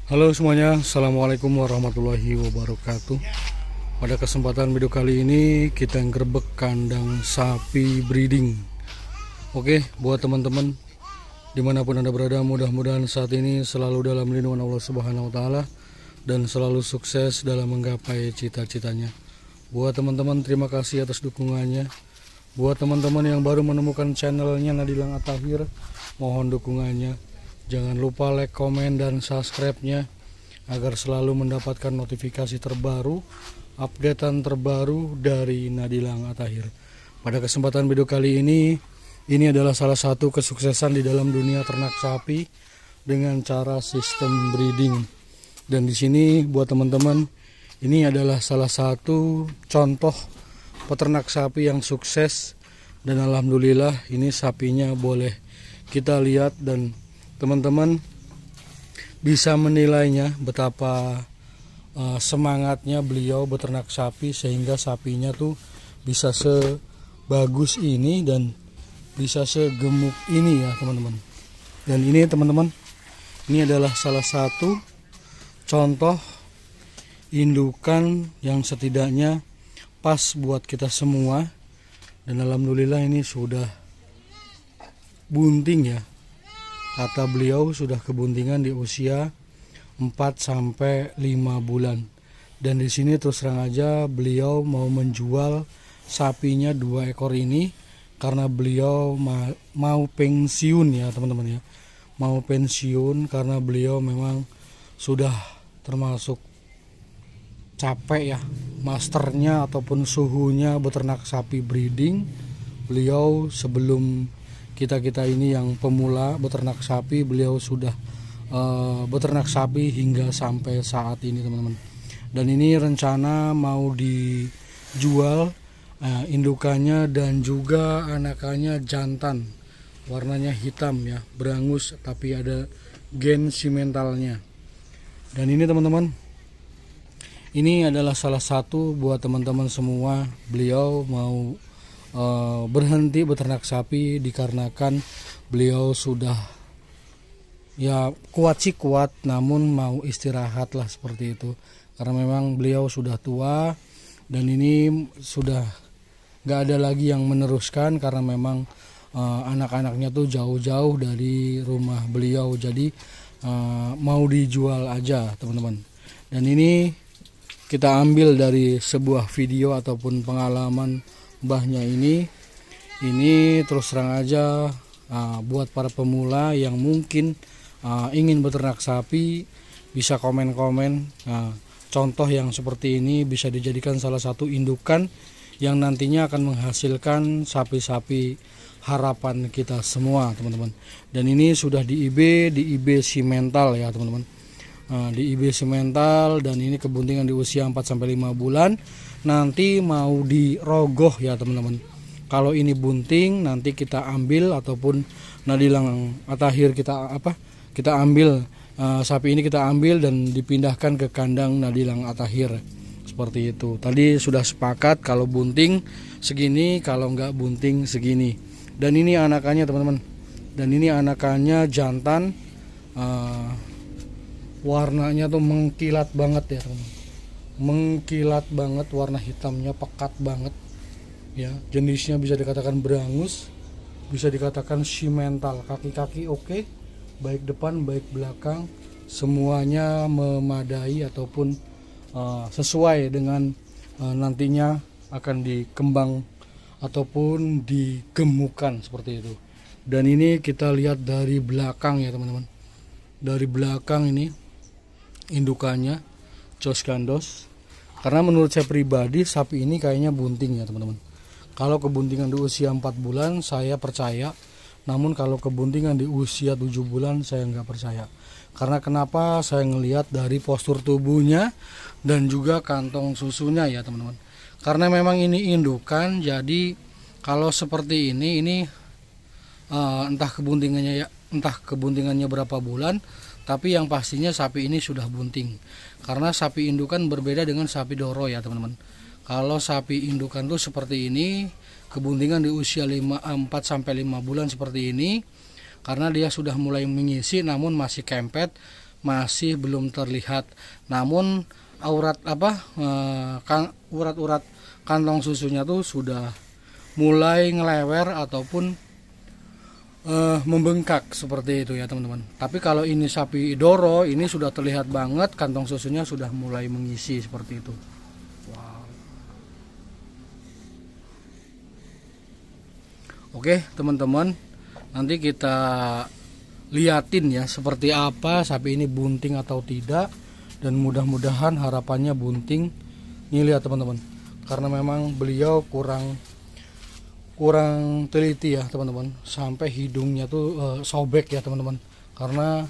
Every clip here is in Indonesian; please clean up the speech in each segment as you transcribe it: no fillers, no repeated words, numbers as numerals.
Halo semuanya, Assalamualaikum warahmatullahi wabarakatuh. Pada kesempatan video kali ini kita nggerebek kandang sapi breeding. Oke, buat teman-teman dimanapun Anda berada, mudah-mudahan saat ini selalu dalam lindungan Allah Subhanahu wa Ta'ala dan selalu sukses dalam menggapai cita-citanya. Buat teman-teman, terima kasih atas dukungannya. Buat teman-teman yang baru menemukan channelnya Nadilang At-Tahir, mohon dukungannya. Jangan lupa like, komen, dan subscribe-nya agar selalu mendapatkan notifikasi terbaru, updatean terbaru dari Nadilang At-Tahir. Pada kesempatan video kali ini adalah salah satu kesuksesan di dalam dunia ternak sapi dengan cara sistem breeding. Dan di sini buat teman-teman, ini adalah salah satu contoh peternak sapi yang sukses, dan alhamdulillah ini sapinya boleh kita lihat dan teman-teman bisa menilainya betapa semangatnya beliau beternak sapi sehingga sapinya tuh bisa sebagus ini dan bisa segemuk ini ya teman-teman. Dan ini teman-teman, ini adalah salah satu contoh indukan yang setidaknya pas buat kita semua, dan alhamdulillah ini sudah bunting ya. Kata beliau sudah kebuntingan di usia 4-5 bulan. Dan di sini terus terang aja beliau mau menjual sapinya 2 ekor ini karena beliau mau pensiun ya teman-teman ya. Mau pensiun karena beliau memang sudah termasuk capek ya, masternya ataupun suhunya beternak sapi breeding. Beliau sebelum kita ini yang pemula beternak sapi, beliau sudah beternak sapi hingga sampai saat ini teman-teman. Dan ini rencana mau dijual indukannya dan juga anakannya jantan, warnanya hitam ya, berangus tapi ada gen simentalnya. Dan ini teman-teman, ini adalah salah satu buat teman-teman semua, beliau mau berhenti beternak sapi dikarenakan beliau sudah ya kuat sih kuat, namun mau istirahat lah seperti itu, karena memang beliau sudah tua dan ini sudah gak ada lagi yang meneruskan karena memang anak-anaknya tuh jauh-jauh dari rumah beliau, jadi mau dijual aja teman-teman. Dan ini kita ambil dari sebuah video ataupun pengalaman mbahnya ini terus terang aja buat para pemula yang mungkin ingin beternak sapi bisa komen-komen contoh yang seperti ini bisa dijadikan salah satu indukan yang nantinya akan menghasilkan sapi-sapi harapan kita semua teman-teman. Dan ini sudah di IB simental ya teman-teman. Di IB simental, dan ini kebuntingan di usia 4-5 bulan. Nanti mau dirogoh ya teman-teman. Kalau ini bunting nanti kita ambil, ataupun Nadilang At-Tahir kita ambil sapi ini kita ambil dan dipindahkan ke kandang Nadilang At-Tahir seperti itu. Tadi sudah sepakat kalau bunting segini, kalau enggak bunting segini. Dan ini anakannya teman-teman. Dan ini anakannya jantan. Warnanya tuh mengkilat banget ya teman-teman, mengkilat banget, warna hitamnya pekat banget ya. Jenisnya bisa dikatakan berangus, bisa dikatakan simental. Kaki-kaki oke, baik depan baik belakang semuanya memadai ataupun sesuai dengan nantinya akan dikembang ataupun digemukan seperti itu. Dan ini kita lihat dari belakang ya teman-teman, dari belakang ini indukannya Jos Gandos. Karena menurut saya pribadi sapi ini kayaknya bunting ya teman-teman. Kalau kebuntingan di usia 4 bulan saya percaya, namun kalau kebuntingan di usia 7 bulan saya nggak percaya. Karena kenapa? Saya ngelihat dari postur tubuhnya dan juga kantong susunya ya teman-teman. Karena memang ini indukan, jadi kalau seperti ini entah kebuntingannya berapa bulan, tapi yang pastinya sapi ini sudah bunting. Karena sapi indukan berbeda dengan sapi doro ya teman-teman. Kalau sapi indukan tuh seperti ini, kebuntingan di usia 4-5 bulan seperti ini, karena dia sudah mulai mengisi namun masih kempet, masih belum terlihat. Namun urat-urat kantong susunya tuh sudah mulai ngelewer ataupun membengkak seperti itu ya teman-teman. Tapi kalau ini sapi Doro, ini sudah terlihat banget kantong susunya sudah mulai mengisi seperti itu. Wow. Oke teman-teman, nanti kita liatin ya seperti apa sapi ini bunting atau tidak, dan mudah-mudahan harapannya bunting. Ini lihat teman-teman, karena memang beliau kurang teliti ya teman-teman, sampai hidungnya tuh sobek ya teman-teman, karena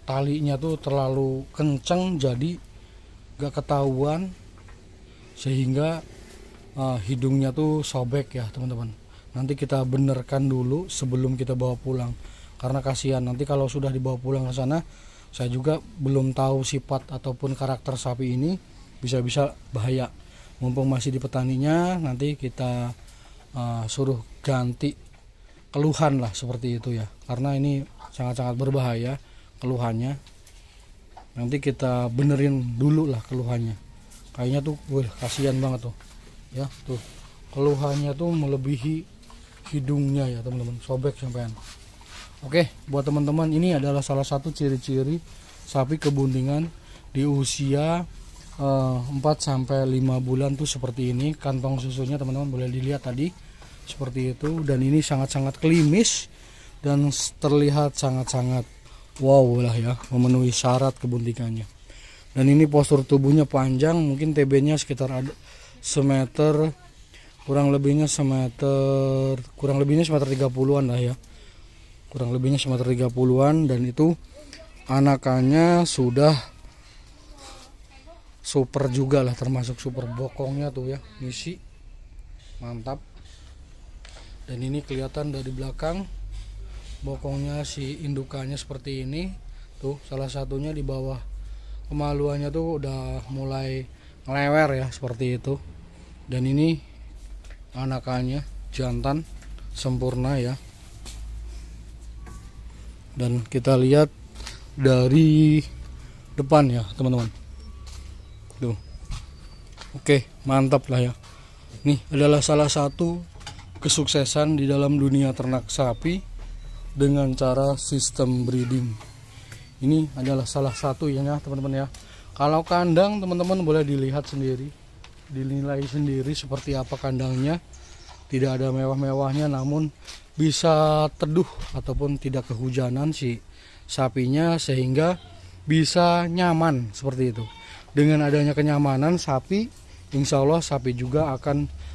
talinya tuh terlalu kenceng jadi gak ketahuan, sehingga hidungnya tuh sobek ya teman-teman. Nanti kita benerkan dulu sebelum kita bawa pulang, karena kasihan nanti kalau sudah dibawa pulang ke sana, saya juga belum tahu sifat ataupun karakter sapi ini, bisa-bisa bahaya. Mumpung masih di petaninya, nanti kita suruh ganti keluhan lah seperti itu ya, karena ini sangat-sangat berbahaya keluhannya. Nanti kita benerin dulu lah keluhannya. Kayaknya tuh kasihan banget tuh ya, tuh keluhannya tuh melebihi hidungnya ya teman-teman, sobek sampean. Oke, buat teman-teman, ini adalah salah satu ciri-ciri sapi kebuntingan di usia 4-5 bulan tuh seperti ini. Kantong susunya teman-teman boleh dilihat tadi seperti itu, dan ini sangat-sangat klimis dan terlihat sangat-sangat wow lah ya, memenuhi syarat kebuntingannya. Dan ini postur tubuhnya panjang, mungkin TB-nya sekitar ada semeter, kurang lebihnya semeter 30-an lah ya, kurang lebihnya semeter 30-an. Dan itu anakannya sudah super juga lah, termasuk super. Bokongnya tuh ya ngisi mantap. Dan ini kelihatan dari belakang bokongnya si indukannya seperti ini tuh, salah satunya di bawah kemaluannya tuh udah mulai ngelewer ya seperti itu. Dan ini anakannya jantan sempurna ya. Dan kita lihat dari depan ya teman-teman tuh. Oke, mantap lah ya. Ini adalah salah satu kesuksesan di dalam dunia ternak sapi dengan cara sistem breeding. Ini adalah salah satu ya teman-teman ya. Kalau kandang teman-teman boleh dilihat sendiri, dinilai sendiri seperti apa kandangnya. Tidak ada mewah-mewahnya, namun bisa teduh ataupun tidak kehujanan si sapinya, sehingga bisa nyaman seperti itu. Dengan adanya kenyamanan sapi, insya Allah sapi juga akan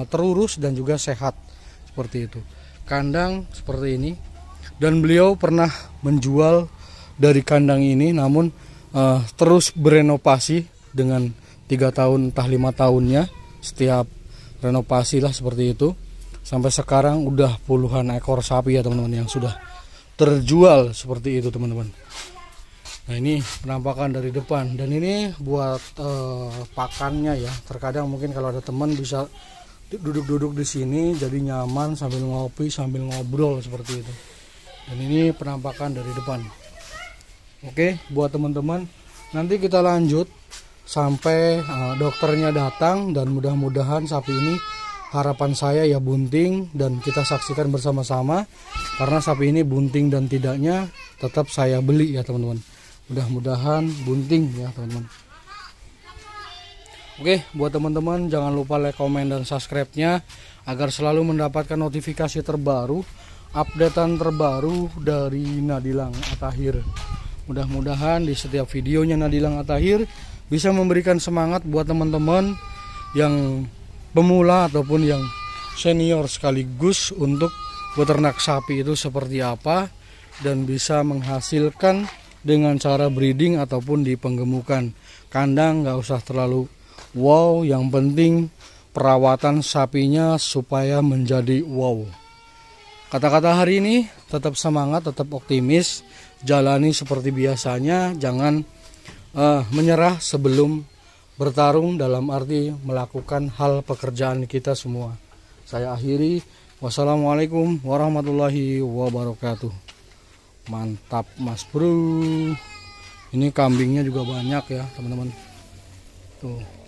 terurus dan juga sehat seperti itu. Kandang seperti ini, dan beliau pernah menjual dari kandang ini, namun terus berenovasi dengan 3 tahun entah 5 tahunnya setiap renovasi lah seperti itu. Sampai sekarang udah puluhan ekor sapi ya teman-teman yang sudah terjual seperti itu teman-teman. Nah ini penampakan dari depan, dan ini buat pakannya ya. Terkadang mungkin kalau ada teman bisa duduk-duduk di sini jadi nyaman sambil ngopi sambil ngobrol seperti itu. Dan ini penampakan dari depan. Oke, buat teman-teman, nanti kita lanjut sampai dokternya datang, dan mudah-mudahan sapi ini, harapan saya ya bunting, dan kita saksikan bersama-sama, karena sapi ini bunting dan tidaknya tetap saya beli ya teman-teman. Mudah-mudahan bunting ya teman-teman. Oke, buat teman-teman jangan lupa like, komen, dan subscribe-nya agar selalu mendapatkan notifikasi terbaru, updatean terbaru dari Nadilang At-Tahir. Mudah-mudahan di setiap videonya Nadilang At-Tahir bisa memberikan semangat buat teman-teman yang pemula ataupun yang senior sekaligus untuk beternak sapi itu seperti apa, dan bisa menghasilkan dengan cara breeding ataupun di penggemukan. Kandang nggak usah terlalu wow, yang penting perawatan sapinya supaya menjadi wow. Kata-kata hari ini, tetap semangat, tetap optimis, jalani seperti biasanya, jangan menyerah sebelum bertarung, dalam arti melakukan hal pekerjaan kita semua. Saya akhiri, wassalamualaikum warahmatullahi wabarakatuh. Mantap Mas Bro. Ini kambingnya juga banyak ya teman-teman. Tuh.